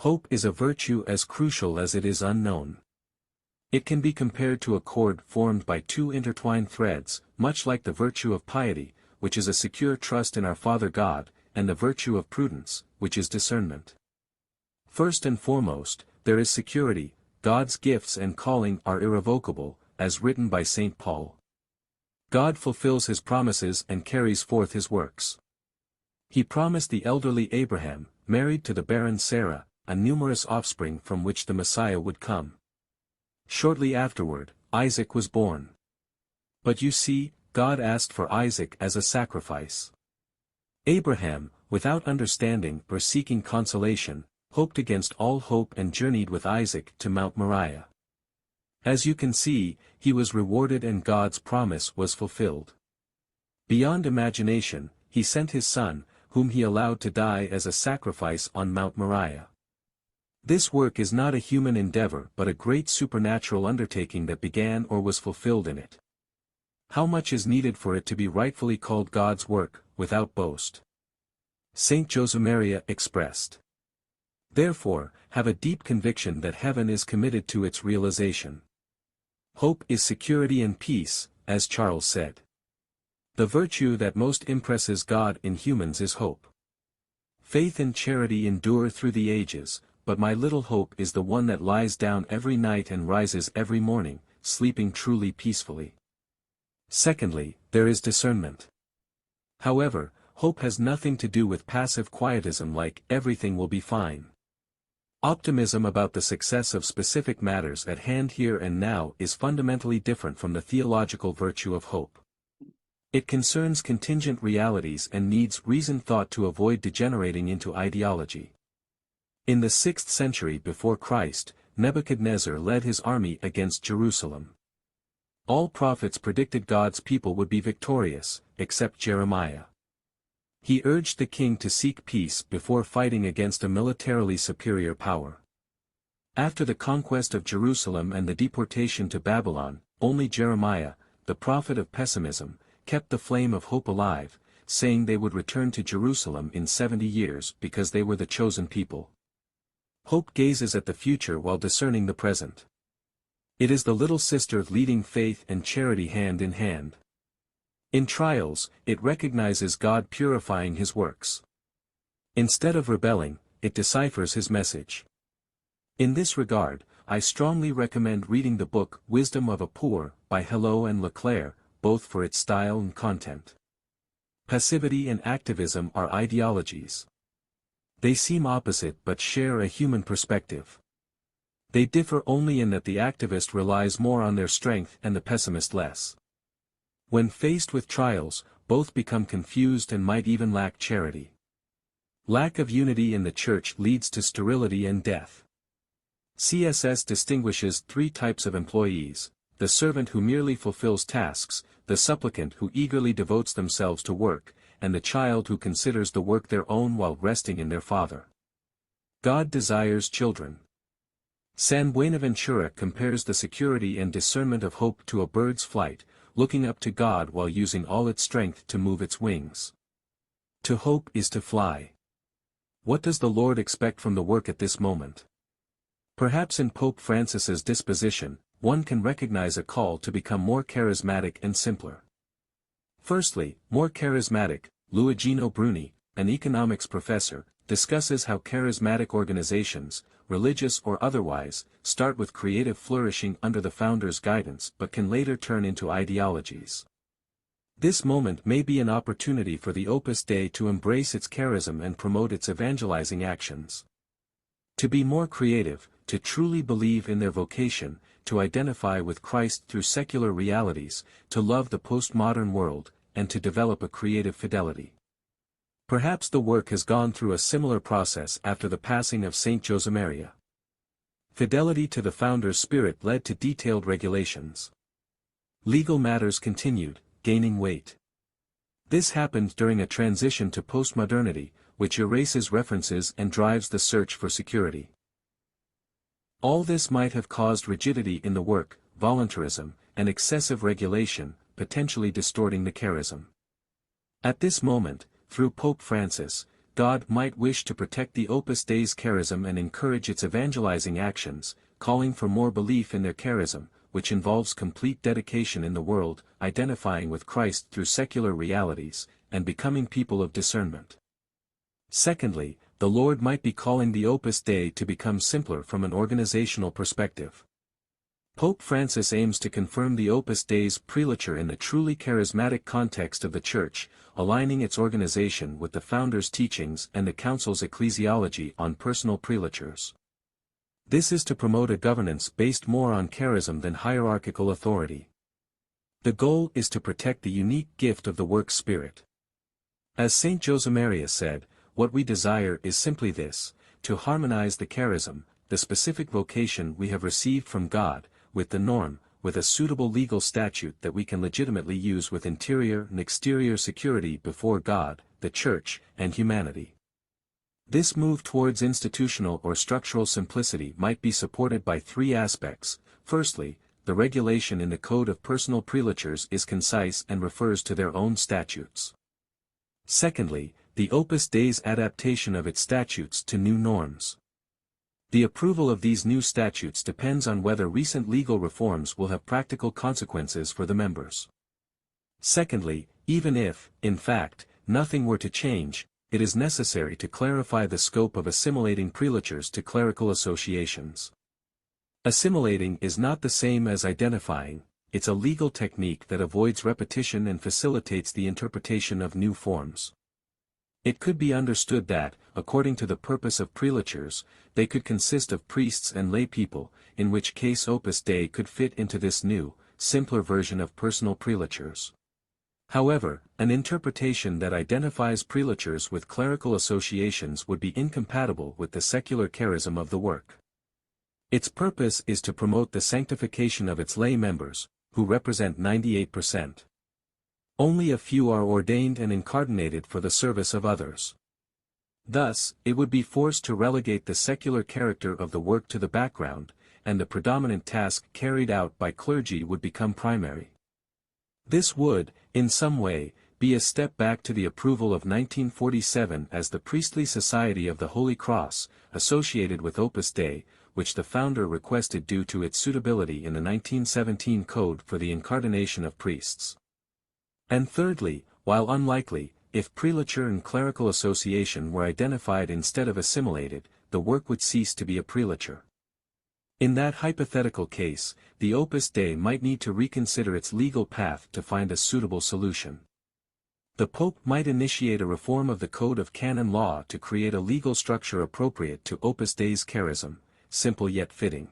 Hope is a virtue as crucial as it is unknown. It can be compared to a cord formed by two intertwined threads, much like the virtue of piety, which is a secure trust in our Father God, and the virtue of prudence, which is discernment. First and foremost, there is security. God's gifts and calling are irrevocable, as written by St. Paul. God fulfills his promises and carries forth his works. He promised the elderly Abraham, married to the barren Sarah, a numerous offspring from which the Messiah would come. Shortly afterward, Isaac was born. But you see, God asked for Isaac as a sacrifice. Abraham, without understanding or seeking consolation, hoped against all hope and journeyed with Isaac to Mount Moriah. As you can see, he was rewarded and God's promise was fulfilled. Beyond imagination, he sent his son, whom he allowed to die as a sacrifice on Mount Moriah. This work is not a human endeavor but a great supernatural undertaking that began or was fulfilled in it. How much is needed for it to be rightfully called God's work, without boast? Saint Josemaria expressed. Therefore, have a deep conviction that heaven is committed to its realization. Hope is security and peace, as Charles said. The virtue that most impresses God in humans is hope. Faith and charity endure through the ages, but my little hope is the one that lies down every night and rises every morning, sleeping truly peacefully. Secondly, there is discernment. However, hope has nothing to do with passive quietism like everything will be fine. Optimism about the success of specific matters at hand here and now is fundamentally different from the theological virtue of hope. It concerns contingent realities and needs reasoned thought to avoid degenerating into ideology. In the 6th century before Christ, Nebuchadnezzar led his army against Jerusalem. All prophets predicted God's people would be victorious, except Jeremiah. He urged the king to seek peace before fighting against a militarily superior power. After the conquest of Jerusalem and the deportation to Babylon, only Jeremiah, the prophet of pessimism, kept the flame of hope alive, saying they would return to Jerusalem in 70 years because they were the chosen people. Hope gazes at the future while discerning the present. It is the little sister leading faith and charity hand in hand. In trials, it recognizes God purifying his works. Instead of rebelling, it deciphers his message. In this regard, I strongly recommend reading the book Wisdom of a Poor by Hello and Leclerc, both for its style and content. Passivity and activism are ideologies. They seem opposite but share a human perspective. They differ only in that the activist relies more on their strength and the pessimist less. When faced with trials, both become confused and might even lack charity. Lack of unity in the church leads to sterility and death. CSS distinguishes 3 types of employees: the servant who merely fulfills tasks, the supplicant who eagerly devotes themselves to work, and the child who considers the work their own while resting in their Father. God desires children. San Buenaventura compares the security and discernment of hope to a bird's flight, looking up to God while using all its strength to move its wings. To hope is to fly. What does the Lord expect from the work at this moment? Perhaps in Pope Francis's disposition, one can recognize a call to become more charismatic and simpler. Firstly, more charismatic. Luigino Bruni, an economics professor, discusses how charismatic organizations, religious or otherwise, start with creative flourishing under the founder's guidance but can later turn into ideologies. This moment may be an opportunity for the Opus Dei to embrace its charism and promote its evangelizing actions. To be more creative, to truly believe in their vocation, to identify with Christ through secular realities, to love the postmodern world, and to develop a creative fidelity. Perhaps the work has gone through a similar process after the passing of Saint Josemaria. Fidelity to the founder's spirit led to detailed regulations. Legal matters continued, gaining weight. This happened during a transition to postmodernity, which erases references and drives the search for security. All this might have caused rigidity in the work, voluntarism, and excessive regulation, potentially distorting the charism. At this moment, through Pope Francis, God might wish to protect the Opus Dei's charism and encourage its evangelizing actions, calling for more belief in their charism, which involves complete dedication in the world, identifying with Christ through secular realities, and becoming people of discernment. Secondly, the Lord might be calling the Opus Dei to become simpler from an organizational perspective. Pope Francis aims to confirm the Opus Dei's prelature in the truly charismatic context of the Church, aligning its organization with the Founder's teachings and the Council's ecclesiology on personal prelatures. This is to promote a governance based more on charism than hierarchical authority. The goal is to protect the unique gift of the work spirit. As Saint Josemaria said, what we desire is simply this, to harmonize the charism, the specific vocation we have received from God, with the norm, with a suitable legal statute that we can legitimately use with interior and exterior security before God, the Church, and humanity. This move towards institutional or structural simplicity might be supported by three aspects. Firstly, the regulation in the Code of Personal Prelatures is concise and refers to their own statutes. Secondly, the Opus Dei's adaptation of its statutes to new norms. The approval of these new statutes depends on whether recent legal reforms will have practical consequences for the members. Secondly, even if, in fact, nothing were to change, it is necessary to clarify the scope of assimilating prelatures to clerical associations. Assimilating is not the same as identifying, it's a legal technique that avoids repetition and facilitates the interpretation of new forms. It could be understood that, according to the purpose of prelatures, they could consist of priests and lay people, in which case Opus Dei could fit into this new, simpler version of personal prelatures. However, an interpretation that identifies prelatures with clerical associations would be incompatible with the secular charism of the work. Its purpose is to promote the sanctification of its lay members, who represent 98%. Only a few are ordained and incarnated for the service of others. Thus, it would be forced to relegate the secular character of the work to the background, and the predominant task carried out by clergy would become primary. This would, in some way, be a step back to the approval of 1947 as the Priestly Society of the Holy Cross, associated with Opus Dei, which the founder requested due to its suitability in the 1917 Code for the Incarnation of Priests. And thirdly, while unlikely, if prelature and clerical association were identified instead of assimilated, the work would cease to be a prelature. In that hypothetical case, the Opus Dei might need to reconsider its legal path to find a suitable solution. The Pope might initiate a reform of the Code of Canon Law to create a legal structure appropriate to Opus Dei's charism, simple yet fitting.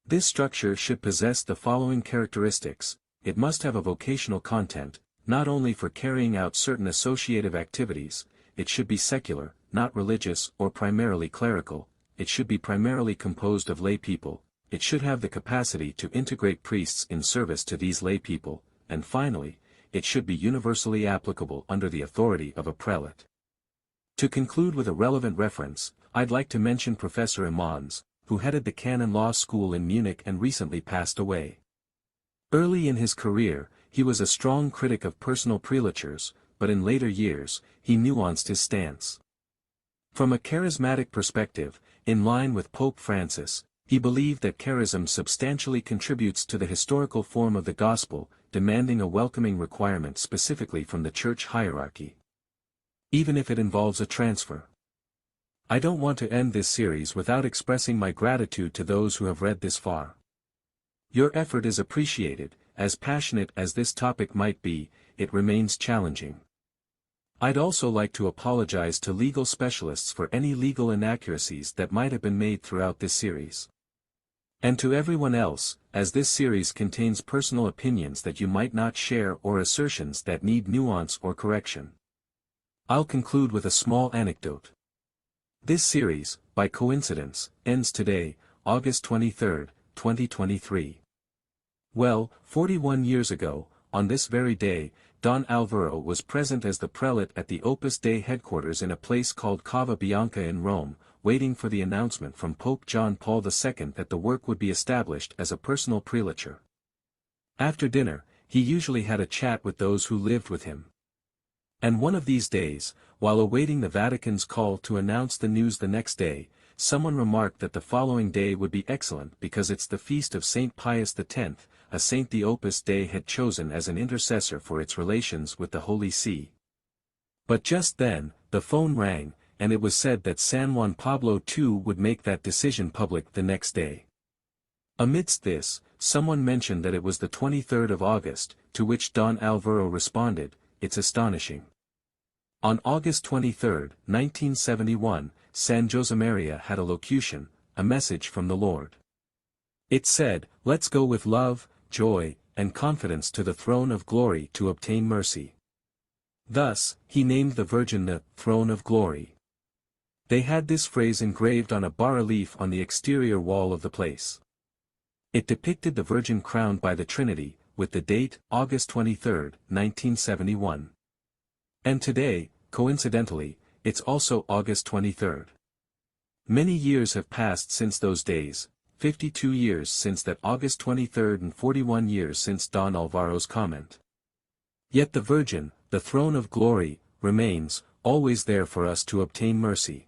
This structure should possess the following characteristics: it must have a vocational content, not only for carrying out certain associative activities; it should be secular, not religious or primarily clerical; it should be primarily composed of lay people; it should have the capacity to integrate priests in service to these lay people; and finally, it should be universally applicable under the authority of a prelate. To conclude with a relevant reference, I'd like to mention Professor Imans, who headed the Canon Law School in Munich and recently passed away. Early in his career, he was a strong critic of personal prelatures, but in later years, he nuanced his stance. From a charismatic perspective, in line with Pope Francis, he believed that charism substantially contributes to the historical form of the gospel, demanding a welcoming requirement specifically from the church hierarchy, even if it involves a transfer. I don't want to end this series without expressing my gratitude to those who have read this far. Your effort is appreciated. As passionate as this topic might be, it remains challenging. I'd also like to apologize to legal specialists for any legal inaccuracies that might have been made throughout this series. And to everyone else, as this series contains personal opinions that you might not share or assertions that need nuance or correction. I'll conclude with a small anecdote. This series, by coincidence, ends today, August 23, 2023. Well, 41 years ago, on this very day, Don Alvaro was present as the prelate at the Opus Dei headquarters in a place called Cava Bianca in Rome, waiting for the announcement from Pope John Paul II that the work would be established as a personal prelature. After dinner, he usually had a chat with those who lived with him. And one of these days, while awaiting the Vatican's call to announce the news the next day, someone remarked that the following day would be excellent because it's the feast of Saint Pius X, a saint the Opus Dei had chosen as an intercessor for its relations with the Holy See. But just then, the phone rang, and it was said that San Juan Pablo II would make that decision public the next day. Amidst this, someone mentioned that it was the 23rd of August, to which Don Alvaro responded, "It's astonishing." On August 23, 1971, San Josemaria had a locution, a message from the Lord. It said, "Let's go with love, joy, and confidence to the throne of glory to obtain mercy." Thus, he named the Virgin the Throne of Glory. They had this phrase engraved on a bas-relief on the exterior wall of the place. It depicted the Virgin crowned by the Trinity, with the date, August 23, 1971. And today, coincidentally, it's also August 23. Many years have passed since those days, 52 years since that August 23 and 41 years since Don Alvaro's comment. Yet the Virgin, the Throne of Glory, remains, always there for us to obtain mercy.